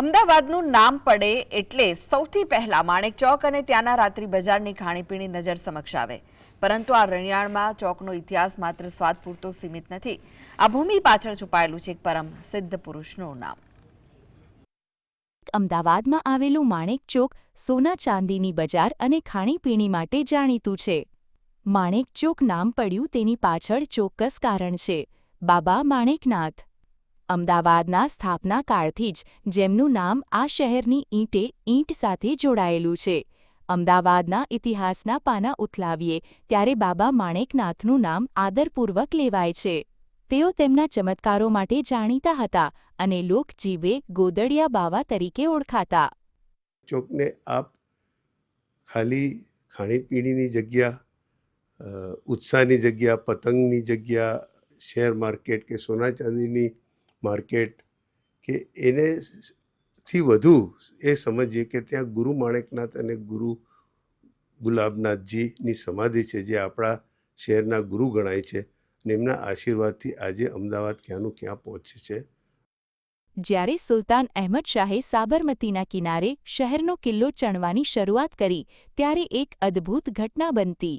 અમદાવાદનું નામ પડે એટલે સૌથી પહેલા માણેક ચોક અને ત્યાંના રાત્રિ બજારની ખાણીપીણી નજર સમક્ષ આવે, પરંતુ આ રણિયાળમાં ચોકનો ઇતિહાસ માત્ર સ્વાદ પૂરતો સીમિત નથી। આ ભૂમિ પાછળ છુપાયેલું છે એક પરમ સિદ્ધ પુરુષનું નામ। અમદાવાદમાં આવેલું માણેક ચોક સોના ચાંદીની બજાર અને ખાણીપીણી માટે જાણીતું છે। માણેક ચોક નામ પડ્યું તેની પાછળ ચોક્કસ કારણ છે। બાબા માણેકનાથ અમદાવાદના સ્થાપના કાળથી જ જેમનું નામ આ શહેરની ઈંટે ઈંટ સાથે જોડાયેલું છે। અમદાવાદના ઇતિહાસના પાના ઉથલાવીએ ત્યારે બાબા માણેકનાથનું નામ આદરપૂર્વક લેવાય છે। તેઓ તેમના ચમત્કારો માટે જાણીતા હતા અને લોકજીભે ગોદડિયા બાવા તરીકે ઓળખાતા। ચોકને આપ ખાલી ખાણીપીણીની જગ્યા, ઉત્સાહની જગ્યા, પતંગની જગ્યા, શેર માર્કેટ કે સોના ચાંદીની માર્કેટ કે એને થી વધુ એ સમજીએ કે ત્યાં ગુરુ માણેકનાથ અને ગુરુ ગુલાબનાથજીની સમાધિ છે, જે આપણા શહેરના ગુરુ ગણાય છે અને એમના આશીર્વાદથી આજે અમદાવાદ ક્યાંનું ક્યાં પહોંચે છે। જ્યારે સુલતાન અહેમદ શાહે સાબરમતીના કિનારે શહેરનો કિલ્લો ચણવાની શરૂઆત કરી ત્યારે એક અદ્ભુત ઘટના બનતી।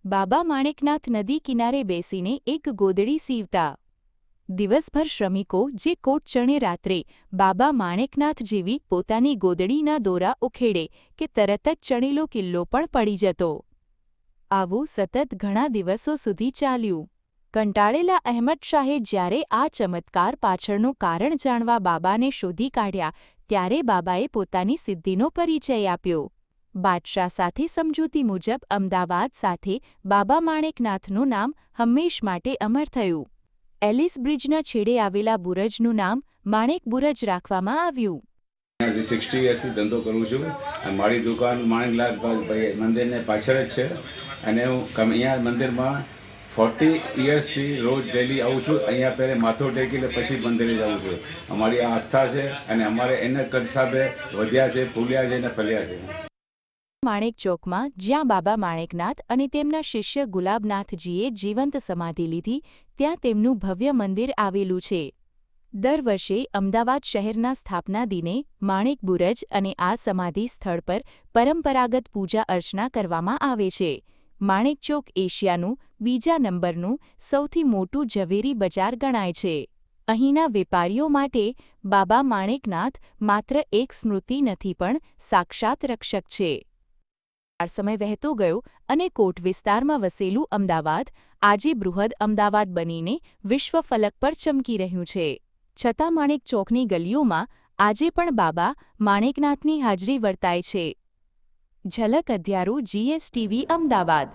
બાબા માણેકનાથ નદી કિનારે બેસીને એક ગોદડી સીવતા। દિવસભર શ્રમિકો જે કોટ ચણે રાત્રે બાબા માણેકનાથ જેવી પોતાની ગોદડીના દોરા ઉખેડે કે તરત જ ચણેલો કિલ્લો પણ પડી જતો। આવું સતત ઘણા દિવસો સુધી ચાલ્યું। કંટાળેલા અહેમદ શાહે જ્યારે આ ચમત્કાર પાછળનું કારણ જાણવા બાબાને શોધી કાઢ્યા ત્યારે બાબાએ પોતાની સિદ્ધિનો પરિચય આપ્યો। બાદશાહ સાથે સમજૂતી મુજબ અમદાવાદ સાથે બાબા માણેકનાથનું નામ હંમેશ માટે અમર થયું। એલિસ બ્રિજના છેડે આવેલા બુરજનું નામ માણેક બુરજ રાખવામાં આવ્યું। 60 વર્ષથી ધંધો કરું છું। મારી દુકાન માણેકલાલ મંદિરને પાછળ જ છે અને હું અહીંયા મંદિરમાં 40 વર્ષથી રોજ ડેલી આવું છું। અહીંયા પહેલે માથો ટેકીને પછી મંદિરે જાઉં છું। અમારી આ આસ્થા છે અને અમારે એના હિસાબે વધ્યા છે, ફૂલ્યા છે અને ફલ્યા છે। માણેક ચોકમાં જ્યાં બાબા માણેકનાથ અને તેમના શિષ્ય ગુલાબનાથજીએ જીવંત સમાધિ લીધી ત્યાં તેમનું ભવ્ય મંદિર આવેલું છે। દર વર્ષે અમદાવાદ શહેરના સ્થાપના દિને માણેક બુરજ અને આ સમાધિ સ્થળ પર પરંપરાગત પૂજા અર્ચના કરવામાં આવે છે। માણેક ચોક એશિયાનું બીજા નંબરનું સૌથી મોટું ઝવેરી બજાર ગણાય છે। અહીંના વેપારીઓ માટે બાબા માણેકનાથ માત્ર એક સ્મૃતિ નથી પણ સાક્ષાત રક્ષક છે। સમય વહેતો ગયો અને કોટ વિસ્તારમાં વસેલું અમદાવાદ આજે બૃહદ અમદાવાદ બનીને વિશ્વ ફલક પર ચમકી રહ્યું છે। છતાં માણેક ચોકની ગલીઓમાં આજે પણ બાબા માણેકનાથની હાજરી વર્તાય છે। ઝલક અધ્યારું GSTV અમદાવાદ।